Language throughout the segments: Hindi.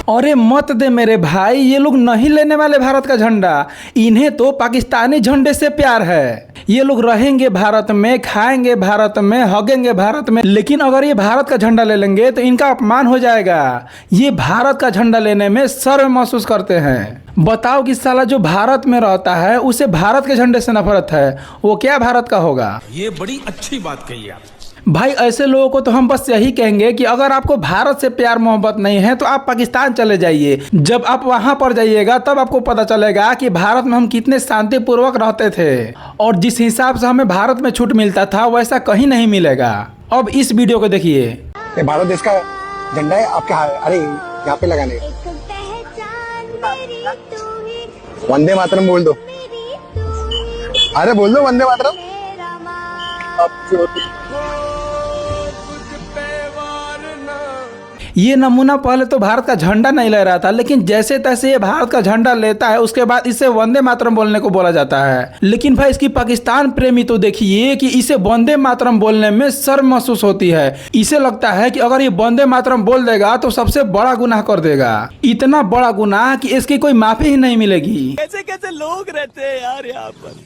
अरे मत दे मेरे भाई, ये लोग नहीं लेने वाले भारत का झंडा। इन्हें तो पाकिस्तानी झंडे से प्यार है। ये लोग रहेंगे भारत में, खाएंगे भारत में, हगेंगे भारत में, लेकिन अगर ये भारत का झंडा ले लेंगे तो इनका अपमान हो जाएगा। ये भारत का झंडा लेने में शर्म महसूस करते हैं। बताओ कि साला जो भारत में रहता है उसे भारत के झंडे से नफरत है, वो क्या भारत का होगा? ये बड़ी अच्छी बात कही आप। भाई ऐसे लोगों को तो हम बस यही कहेंगे कि अगर आपको भारत से प्यार मोहब्बत नहीं है तो आप पाकिस्तान चले जाइए। जब आप वहां पर जाइएगा तब आपको पता चलेगा कि भारत में हम कितने शांतिपूर्वक रहते थे, और जिस हिसाब से हमें भारत में छूट मिलता था वैसा कहीं नहीं मिलेगा। अब इस वीडियो को देखिए। भारत देश का झंडा है आपके अरे यहाँ पे लगाने, वंदे मातरम बोल दो। अरे बोल दो वंदे मातरम। ये नमूना पहले तो भारत का झंडा नहीं ले रहा था, लेकिन जैसे तैसे ये भारत का झंडा लेता है उसके बाद इसे वंदे मातरम बोलने को बोला जाता है। लेकिन भाई इसकी पाकिस्तान प्रेमी तो देखिए कि इसे वंदे मातरम बोलने में शर्म महसूस होती है। इसे लगता है कि अगर ये वंदे मातरम बोल देगा तो सबसे बड़ा गुनाह कर देगा, इतना बड़ा गुनाह कि इसकी कोई माफी ही नहीं मिलेगी। कैसे कैसे लोग रहते हैं यार यहाँ पर।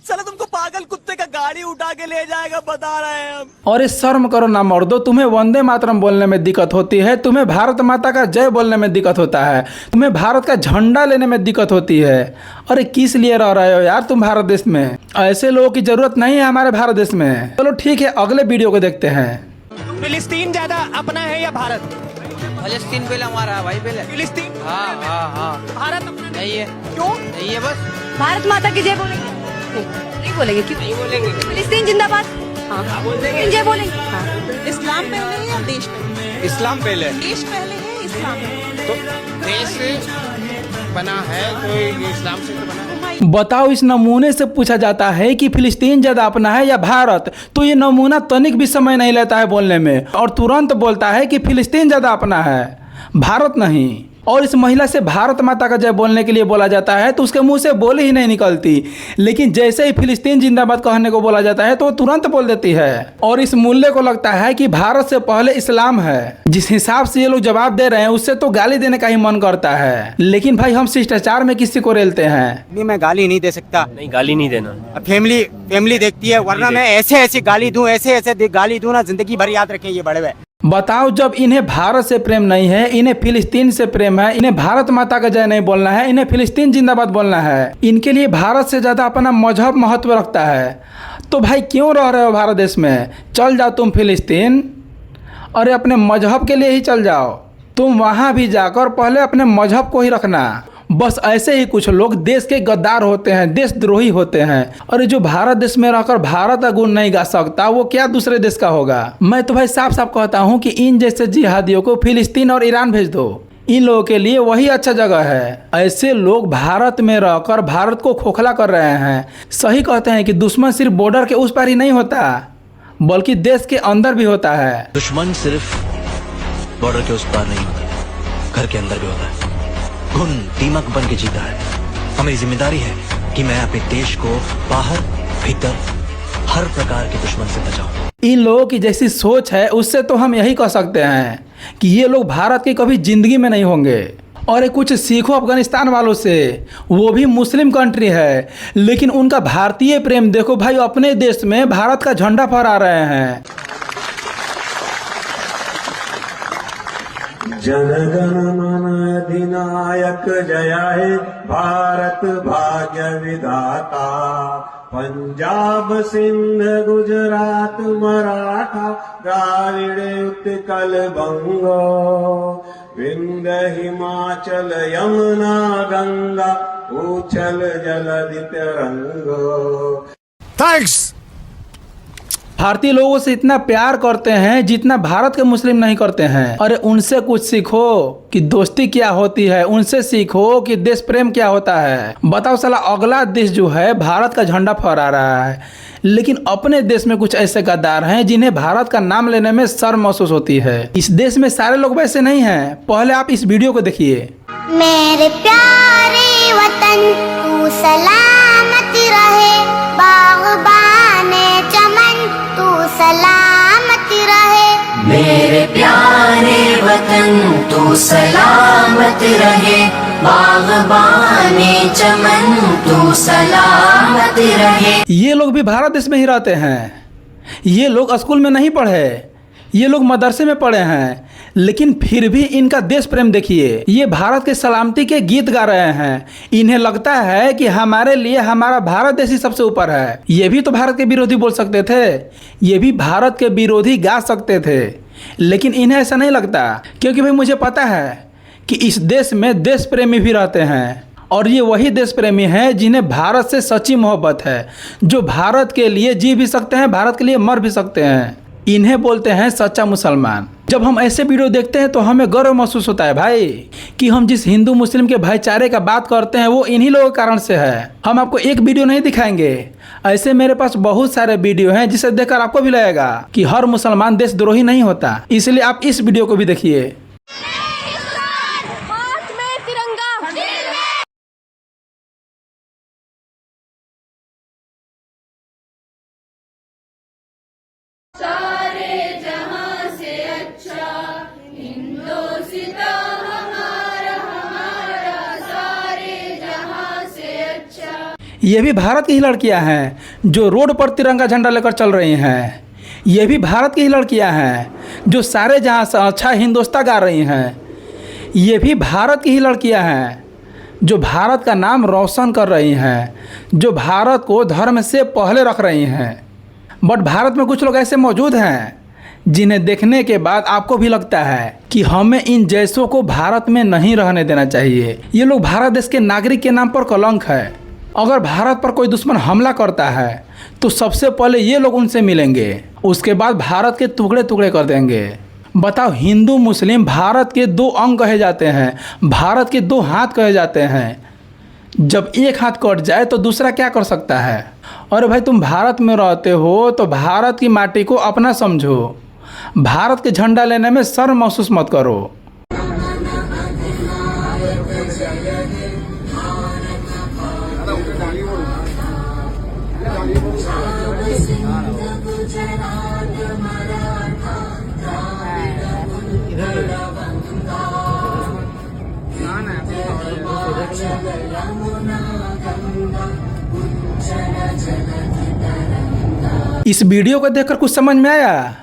चलो तुमको पागल कुत्ते का गाड़ी उठा के ले जाएगा, बता रहे हैं हम। और इस शर्म करो ना मर्दो, तुम्हें वंदे मातरम बोलने में दिक्कत होती है, तुम्हें भारत माता का जय बोलने में दिक्कत होता है, तुम्हें भारत का झंडा लेने में दिक्कत होती है। अरे किस लिए रह रहे हो यार तुम भारत देश में? ऐसे लोगों की जरूरत नहीं है हमारे भारत देश में। चलो ठीक है, अगले वीडियो को देखते हैं। फिलिस्तीन ज्यादा अपना है या भारत? फिलिस्तीन पहले हमारा भाई, पहले फिलिस्तीन। हाँ भारत अपना नहीं है। क्यों नहीं है? बस भारत माता की जय बोलेंगे? नहीं बोलेंगे। क्यों नहीं बोलेंगे? फिलिस्तीन जिंदाबाद। हाँ बोलेंगे, जय बोलेंगे। हाँ। इस्लाम पहले है या देश पहले? इस्लाम पहले। देश पहले है इस्लाम पहले? तो देश बना है तो इस्लाम से तो बना है। बताओ, इस नमूने से पूछा जाता है कि फिलिस्तीन ज्यादा अपना है या भारत, तो ये नमूना तनिक भी समय नहीं लेता है बोलने में और तुरंत बोलता है कि फिलिस्तीन ज्यादा अपना है, भारत नहीं। और इस महिला से भारत माता का जय बोलने के लिए बोला जाता है तो उसके मुंह से बोली ही नहीं निकलती, लेकिन जैसे ही फिलिस्तीन जिंदाबाद कहने को बोला जाता है तो वो तुरंत बोल देती है। और इस मूल्य को लगता है कि भारत से पहले इस्लाम है। जिस हिसाब से ये लोग जवाब दे रहे हैं उससे तो गाली देने का ही मन करता है, लेकिन भाई हम शिष्टाचार में किसी को रेलते हैं। मैं गाली नहीं दे सकता। नहीं, गाली नहीं देना। फैमिली देखती है, वरना मैं ऐसे ऐसे गाली दूं, ऐसे गाली दूं ना, जिंदगी भर याद रखें ये बड़े हुए। बताओ, जब इन्हें भारत से प्रेम नहीं है, इन्हें फिलिस्तीन से प्रेम है, इन्हें भारत माता का जय नहीं बोलना है, इन्हें फिलिस्तीन जिंदाबाद बोलना है, इनके लिए भारत से ज्यादा अपना मजहब महत्व रखता है, तो भाई क्यों रह रहे हो भारत देश में? चल जाओ तुम फिलिस्तीन। अरे अपने मजहब के लिए ही चल जाओ, तुम वहां भी जाकर पहले अपने मजहब को ही रखना। बस ऐसे ही कुछ लोग देश के गद्दार होते हैं, देशद्रोही होते हैं। और जो भारत देश में रहकर भारत का गुण नहीं गा सकता वो क्या दूसरे देश का होगा? मैं तो भाई साफ साफ कहता हूँ कि इन जैसे जिहादियों को फिलिस्तीन और ईरान भेज दो, इन लोगों के लिए वही अच्छा जगह है। ऐसे लोग भारत में रहकर भारत को खोखला कर रहे हैं। सही कहते हैं कि दुश्मन सिर्फ बॉर्डर के उस पार ही नहीं होता बल्कि देश के अंदर भी होता है। दुश्मन सिर्फ बॉर्डर के उस पार नहीं होता, घर के अंदर भी होता है। घुन दीमक बन के जीता है। हमारी जिम्मेदारी है कि मैं अपने देश को बाहर भीतर हर प्रकार के दुश्मन से बचाऊं। इन लोगों की जैसी सोच है उससे तो हम यही कह सकते हैं कि ये लोग भारत के कभी जिंदगी में नहीं होंगे। और कुछ सीखो अफगानिस्तान वालों से, वो भी मुस्लिम कंट्री है लेकिन उनका भारतीय प्रेम देखो भाई, अपने देश में भारत का झंडा फहरा रहे हैं। जनगण मन अधिनायक जय हे भारत भाग्य विधाता, पंजाब सिंध गुजरात मराठा द्राविड़ उत्कल बंगो, विंध्य हिमाचल यमुना गंगा उछल जलधि तरंगो। थैंक्स। भारतीय लोगों से इतना प्यार करते हैं जितना भारत के मुस्लिम नहीं करते हैं। अरे उनसे कुछ सीखो कि दोस्ती क्या होती है, उनसे सीखो कि देश प्रेम क्या होता है। बताओ साला, अगला देश जो है भारत का झंडा फहरा रहा है, लेकिन अपने देश में कुछ ऐसे गद्दार हैं जिन्हें भारत का नाम लेने में शर्म महसूस होती है। इस देश में सारे लोग वैसे नहीं हैं। पहले आप इस वीडियो को देखिए। मेरे प्यारे वतन तू सलामत रहे, बाग़बाने चमन तू सलामत रहे। मेरे प्यारे वतन तू सलामत रहे, बागबाने चमन तू सलामत रहे। ये लोग भी भारत देश में ही रहते हैं। ये लोग स्कूल में नहीं पढ़े, ये लोग मदरसे में पढ़े हैं, लेकिन फिर भी इनका देश प्रेम देखिए। ये भारत के सलामती के गीत गा रहे हैं। इन्हें लगता है कि हमारे लिए हमारा भारत देश ही सबसे ऊपर है। ये भी तो भारत के विरोधी बोल सकते थे, ये भी भारत के विरोधी गा सकते थे, लेकिन इन्हें ऐसा नहीं लगता, क्योंकि भाई मुझे पता है कि इस देश में देश प्रेमी भी रहते हैं, और ये वही देश प्रेमी हैं जिन्हें भारत से सच्ची मोहब्बत है, जो भारत के लिए जी भी सकते हैं, भारत के लिए मर भी सकते हैं। इन्हें बोलते हैं सच्चा मुसलमान। जब हम ऐसे वीडियो देखते हैं तो हमें गर्व महसूस होता है भाई, कि हम जिस हिंदू मुस्लिम के भाईचारे का बात करते हैं वो इन्हीं लोगों के कारण से है। हम आपको एक वीडियो नहीं दिखाएंगे, ऐसे मेरे पास बहुत सारे वीडियो हैं जिसे देखकर आपको भी लगेगा कि हर मुसलमान देशद्रोही नहीं होता। इसलिए आप इस वीडियो को भी देखिए। हाथ में तिरंगा, दिल में ये भी भारत की ही लड़कियां हैं जो रोड पर तिरंगा झंडा लेकर चल रही हैं। ये भी भारत की ही लड़कियां हैं जो सारे जहां से अच्छा हिंदुस्तान गा रही हैं। ये भी भारत की ही लड़कियां हैं जो भारत का नाम रोशन कर रही हैं, जो भारत को धर्म से पहले रख रही हैं। बट भारत में कुछ लोग ऐसे मौजूद हैं जिन्हें देखने के बाद आपको भी लगता है कि हमें इन जैसों को भारत में नहीं रहने देना चाहिए। ये लोग भारत देश के नागरिक के नाम पर कलंक है। अगर भारत पर कोई दुश्मन हमला करता है तो सबसे पहले ये लोग उनसे मिलेंगे, उसके बाद भारत के टुकड़े टुकड़े कर देंगे। बताओ, हिंदू मुस्लिम भारत के दो अंग कहे जाते हैं, भारत के दो हाथ कहे जाते हैं। जब एक हाथ कट जाए तो दूसरा क्या कर सकता है? और भाई तुम भारत में रहते हो तो भारत की माटी को अपना समझो, भारत के झंडा लेने में शर्म महसूस मत करो। इस वीडियो को देखकर कुछ समझ में आया?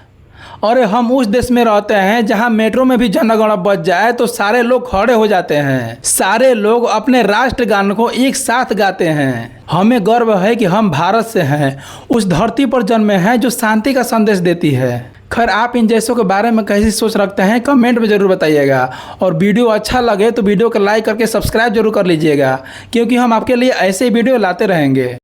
अरे हम उस देश में रहते हैं जहां मेट्रो में भी जनगण बज जाए तो सारे लोग खड़े हो जाते हैं, सारे लोग अपने राष्ट्रगान को एक साथ गाते हैं। हमें गर्व है कि हम भारत से हैं, उस धरती पर जन्मे हैं जो शांति का संदेश देती है। खैर, आप इन जैसों के बारे में कैसी सोच रखते हैं कमेंट में ज़रूर बताइएगा, और वीडियो अच्छा लगे तो वीडियो को लाइक करके सब्सक्राइब जरूर कर लीजिएगा, क्योंकि हम आपके लिए ऐसे वीडियो लाते रहेंगे।